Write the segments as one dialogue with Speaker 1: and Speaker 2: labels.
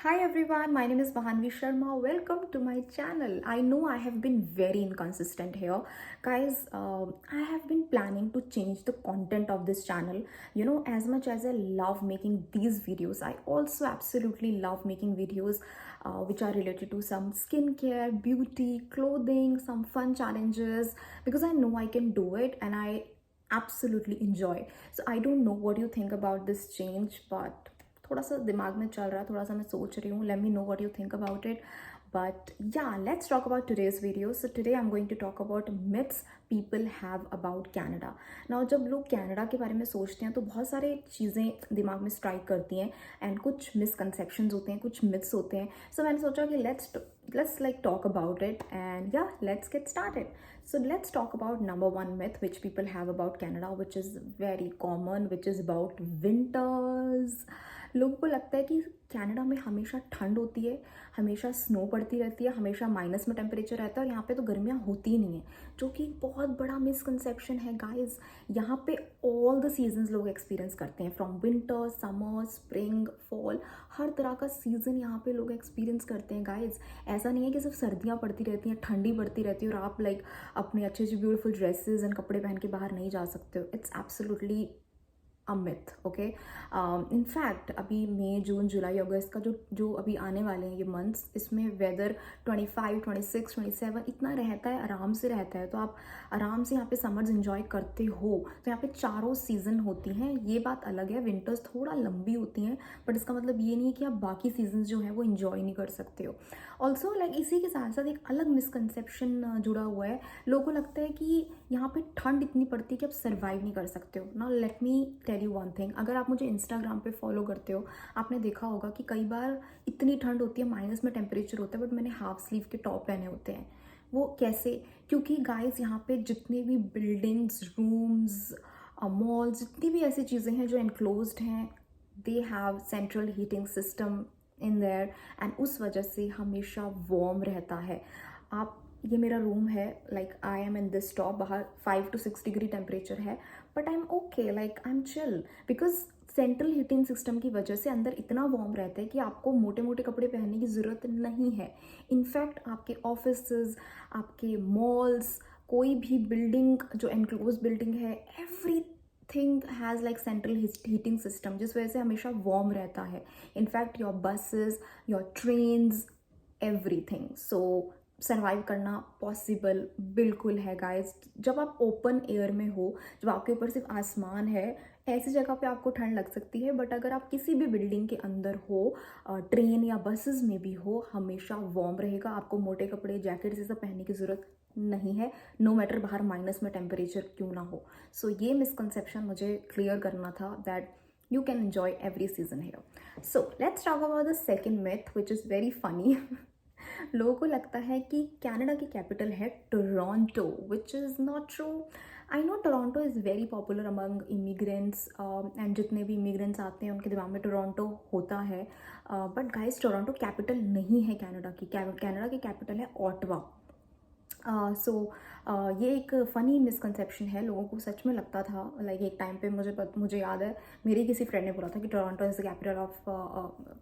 Speaker 1: Hi everyone, my name is Mahanvi Sharma. Welcome to my channel. I know I have been very inconsistent here. Guys, I have been planning to change the content of this channel. As much as I love making these videos, I also absolutely love making videos which are related to some skincare, beauty, clothing, some fun challenges because I know I can do it and I absolutely enjoy. So I don't know what you think about this change, but थोड़ा सा दिमाग में चल रहा है, थोड़ा सा मैं सोच रही हूँ. Let me know what you think about it. But yeah let's talk about today's video. So today I am going to talk about myths people have about Canada. Now जब लोग कनाडा के बारे में सोचते हैं तो बहुत सारे चीज़ें दिमाग में स्ट्राइक करती हैं एंड कुछ मिसकंसेप्शंस होते हैं, कुछ मिथ्स होते हैं. सो मैंने सोचा कि let's like talk about it and yeah, let's get started. So let's talk about number one myth which people have about Canada, which is very common, which is about winters. लोगों को लगता है कि कनाडा में हमेशा ठंड होती है, हमेशा स्नो पड़ती रहती है, हमेशा माइनस में टेम्परेचर रहता है और यहाँ पे तो गर्मियाँ होती ही नहीं है, जो कि एक बहुत बड़ा मिसकंसेप्शन है गाइस. यहाँ पे ऑल द सीजन्स लोग एक्सपीरियंस करते हैं, from winter, summer, spring, fall, हर तरह का सीज़न यहाँ पे लोग एक्सपीरियंस करते हैं गाइस. ऐसा नहीं है कि सिर्फ सर्दियाँ पड़ती रहती हैं, ठंडी पड़ती रहती है और आप अपने अच्छे अच्छे ब्यूटीफुल ड्रेसेस एंड कपड़े पहन के बाहर नहीं जा सकते हो. It's absolutely a myth. Okay, in fact अभी मई, जून, जुलाई, अगस्त का जो अभी आने वाले हैं ये मंथ्स, इसमें वेदर 25, 26, 27 इतना रहता है, आराम से रहता है. तो आप आराम से यहाँ पे समर्स इंजॉय करते हो. तो यहाँ पे चारों सीज़न होती हैं, ये बात अलग है. विंटर्स थोड़ा लंबी होती हैं बट इसका मतलब ये नहीं है कि आप बाकी सीजन्स जो हैं वो इन्जॉय नहीं कर सकते हो. ऑल्सो इसी के साथ साथ एक अलग मिसकंसेप्शन जुड़ा हुआ है. लोगों को लगता है कि यहाँ पे ठंड इतनी पड़ती है कि आप सर्वाइव नहीं कर सकते हो. Now let me tell you one thing. अगर आप मुझे इंस्टाग्राम पे फॉलो करते हो, आपने देखा होगा कि कई बार इतनी ठंड होती है, माइनस में टेम्परेचर होता है बट मैंने हाफ स्लीव के टॉप पहने होते हैं. वो कैसे? क्योंकि गाइस यहाँ पे जितने भी बिल्डिंग्स, रूम्स, मॉल्स, जितनी भी ऐसी चीज़ें हैं जो एनक्लोज्ड हैं, they have central heating system in their and उस वजह से हमेशा वार्म रहता है. आप, ये मेरा रूम है, I am in this top, बाहर 5 to 6 डिग्री टेम्परेचर है but I am okay, I am chill because central heating system की वजह से अंदर इतना वार्म रहता है कि आपको मोटे मोटे कपड़े पहनने की ज़रूरत नहीं है. इनफैक्ट आपके ऑफिसेज, आपके मॉल्स, कोई भी बिल्डिंग जो एनक्लोज बिल्डिंग है, every thing has central heating system, जिस वजह से हमेशा वार्म रहता है. In fact your buses, your trains, everything. So survive करना पॉसिबल बिल्कुल है गाइस. जब आप ओपन एयर में हो, जब आपके ऊपर सिर्फ आसमान है, ऐसी जगह पे आपको ठंड लग सकती है. बट अगर आप किसी भी बिल्डिंग के अंदर हो, ट्रेन या बसेस में भी हो, हमेशा वार्म रहेगा. आपको मोटे कपड़े, जैकेट ये सब पहनने की ज़रूरत नहीं है, नो मैटर बाहर माइनस में टेम्परेचर क्यों ना हो. सो ये मिसकंसेप्शन मुझे क्लियर करना था that you can enjoy every season here. So let's talk about the second myth which is very funny. लोगों को लगता है कि कनाडा की कैपिटल है Toronto, which is not true. I know Toronto is very popular among immigrants and जितने भी immigrants आते हैं उनके दिमाग में टोरंटो होता है. बट गाइस, टोरंटो कैपिटल नहीं है कनाडा की. कनाडा की कैपिटल है ऑटवा. ये एक फ़नी मिसकंसेप्शन है. लोगों को सच में लगता था, एक टाइम पे मुझे याद है मेरी किसी फ्रेंड ने बोला था कि Toronto is the capital of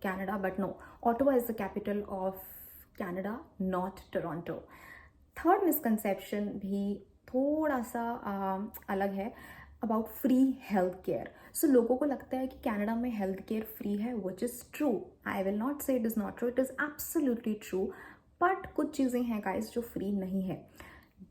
Speaker 1: Canada, but no, Ottawa is the capital of Canada, not Toronto. Third misconception भी थोड़ा सा अलग है, about free health care. So लोगों को लगता है कि कनाडा में हेल्थ केयर फ्री है, which is true. I will not say it is not true, it is absolutely true. But कुछ चीज़ें हैं गाइस जो फ्री नहीं है.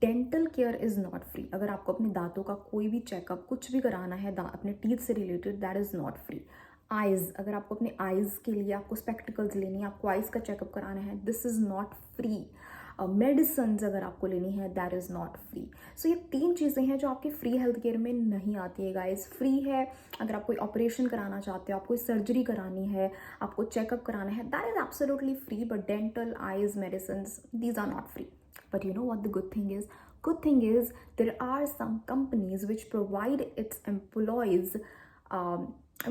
Speaker 1: Dental care is not free. अगर आपको अपने दांतों का कोई भी चेकअप, कुछ भी कराना है अपने टीथ से related, that is not free. Eyes, अगर आपको अपने आइज़ के लिए आपको स्पेक्टिकल्स लेनी है, आपको आइज़ का चेकअप कराना है, this is not free. Medicine अगर आपको लेनी है, दैट इज़ नॉट फ्री. सो ये 3 चीज़ें हैं जो आपके फ्री हेल्थ केयर में नहीं आती है गाइस. फ्री है अगर आप कोई ऑपरेशन कराना चाहते हो, आप कोई सर्जरी करानी है, आपको चेकअप कराना है, that is absolutely free. But dental, eyes, medicine, these are not free. But you know what the good thing is? Good thing is there are some companies which provide its employees,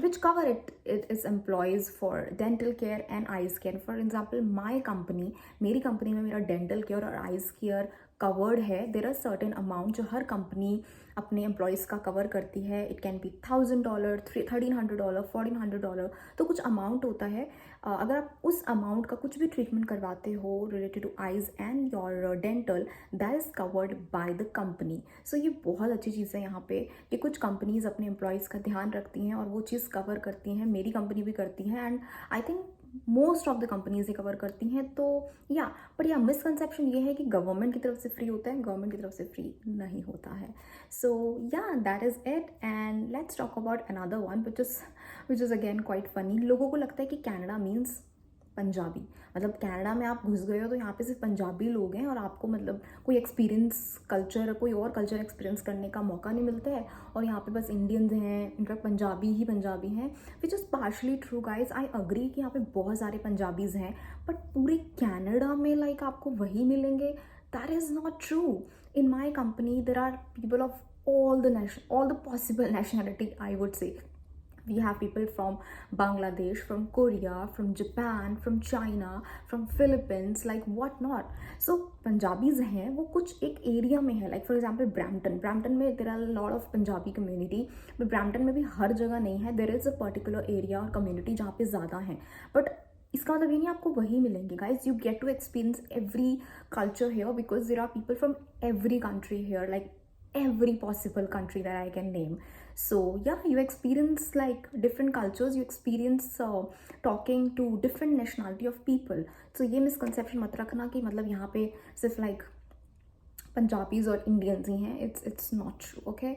Speaker 1: which cover its employees for dental care and eyes care. For example, my company, मेरी company में मेरा dental care और eyes care covered है. There are certain amount जो हर company अपने employees का cover करती है. इट कैन बी $1,000, $1,300, $1,400, तो कुछ अमाउंट होता है. अगर आप उस अमाउंट का कुछ भी ट्रीटमेंट करवाते हो related to eyes and your dental, that is covered by the company. So ये बहुत अच्छी चीज़ है यहाँ पे कि कुछ कंपनीज अपने एम्प्लॉयज़ का ध्यान रखती हैं और वो चीज़ कवर करती हैं। मेरी कंपनी भी करती है and I think most of the companies he cover करती हैं। तो या बट या मिसकंसेप्शन ये है कि गवर्नमेंट की तरफ से फ्री होता है, गवर्नमेंट की तरफ से फ्री नहीं होता है। सो या that is it and let's talk about another one which is again quite funny. लोगों को लगता है कि कनाडा मीन्स पंजाबी, मतलब कनाडा में आप घुस गए हो तो यहाँ पे सिर्फ पंजाबी लोग हैं और आपको मतलब कोई एक्सपीरियंस कल्चर, कोई और कल्चर एक्सपीरियंस करने का मौका नहीं मिलता है और यहाँ पे बस इंडियंस हैं, इनफैक्ट पंजाबी ही पंजाबी हैं, which is partially true guys. I agree कि यहाँ पे बहुत सारे पंजाबीज़ हैं, बट पूरे कनाडा में लाइक आपको वही मिलेंगे, that is not true. In my company there are people of all the possible nationality, I would say. We have people from Bangladesh, from Korea, from Japan, from China, from Philippines, like what not. So Punjabis हैं वो कुछ एक area में है, like for example Brampton में there are a lot of Punjabi community, but Brampton में भी हर जगह नहीं है, there is a particular area और community जहाँ पे ज़्यादा है, but इसका मतलब ये नहीं आपको वही मिलेंगे guys. You get to experience every culture here because there are people from every country here, like every possible country that I can name. So yeah, you experience like different cultures, you experience talking to different nationality of people. So ये misconception मत रखना कि मतलब यहाँ पे सिर्फ like Punjabis और Indians ही हैं, it's not true. Okay,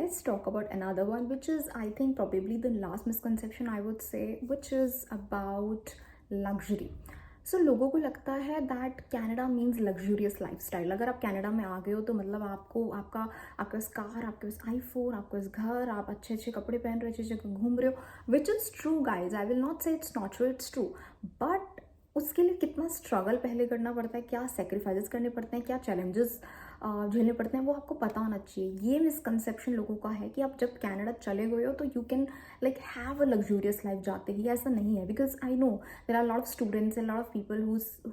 Speaker 1: let's talk about another one which is I think probably the last misconception I would say, which is about luxury. सो लोगों को लगता है that Canada means luxurious lifestyle. अगर आप Canada में आ गए हो तो मतलब आपको आपका आपके पास कार, आपके पास आईफोन, आपके पास घर, आप अच्छे अच्छे कपड़े पहन रहे हो, अच्छे अच्छे घूम रहे हो, which is true guys. I will not say it's not true, it's true, but उसके लिए कितना स्ट्रगल पहले करना पड़ता है, क्या सेक्रीफाइसेस करने पड़ते हैं, क्या चैलेंजेस झेलने पड़ते हैं, वो आपको पता होना चाहिए। ये मिसकंसेप्शन लोगों का है कि आप जब कनाडा चले गए हो तो you can like have a luxurious life जाते ही, ऐसा नहीं है। Because I know there are lot of students and lot of people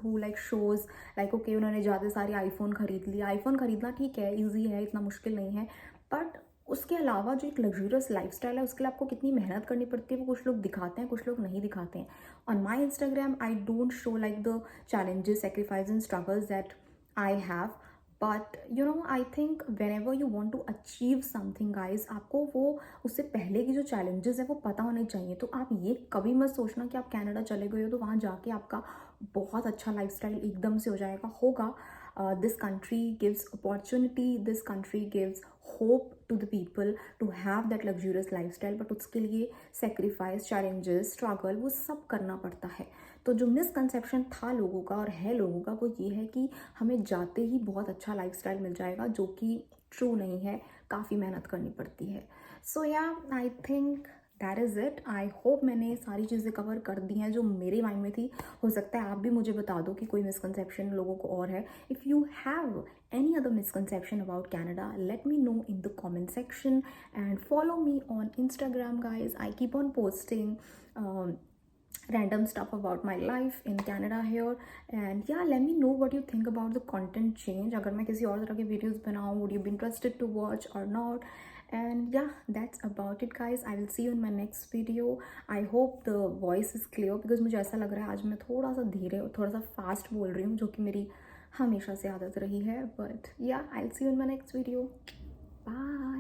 Speaker 1: who like shows like okay उन्होंने ज़्यादा सारे आईफोन खरीद लिया। आईफोन खरीदना ठीक है, ईजी है, इतना मुश्किल नहीं है, बट उसके अलावा जो एक लग्जूरियस लाइफस्टाइल है उसके लिए आपको कितनी मेहनत करनी पड़ती है वो कुछ लोग दिखाते हैं, कुछ लोग नहीं दिखाते हैं। On my Instagram I don't show like the challenges, sacrifices and struggles that I have, but you know I think whenever you want to achieve something guys, आपको वो उससे पहले की जो challenges है वो पता होने चाहिए। तो आप ये कभी मत सोचना कि आप कनाडा चले गए हो तो वहाँ जाके आपका बहुत अच्छा लाइफस्टाइल एकदम से हो जाएगा। होगा, this country gives opportunity, this country gives hope to the people to have that luxurious lifestyle, but उसके लिए sacrifice, challenges, struggle वो सब करना पड़ता है। तो जो मिसकंसेप्शन था लोगों का और है लोगों का वो ये है कि हमें जाते ही बहुत अच्छा लाइफस्टाइल मिल जाएगा, जो कि ट्रू नहीं है, काफ़ी मेहनत करनी पड़ती है। सो या I think that is it. I hope मैंने सारी चीज़ें कवर कर दी हैं जो मेरे माइंड में थी। हो सकता है आप भी मुझे बता दो कि कोई मिसकंसेप्शन लोगों को और है। If you have any other misconception about Canada, let me know in the comment section and follow me on Instagram guys. I keep on posting random stuff about my life in Canada here, and yeah, let me know what you think about the content change. अगर मैं किसी और तरह के videos बनाऊँ, would you be interested to watch or not? And yeah, that's about it guys. I will see you in my next video. I hope the voice is clear because मुझे ऐसा लग रहा है आज मैं थोड़ा सा धीरे और थोड़ा सा फास्ट बोल रही हूँ, जो कि मेरी हमेशा से आदत रही है। But yeah, I'll see you in my next video. Bye.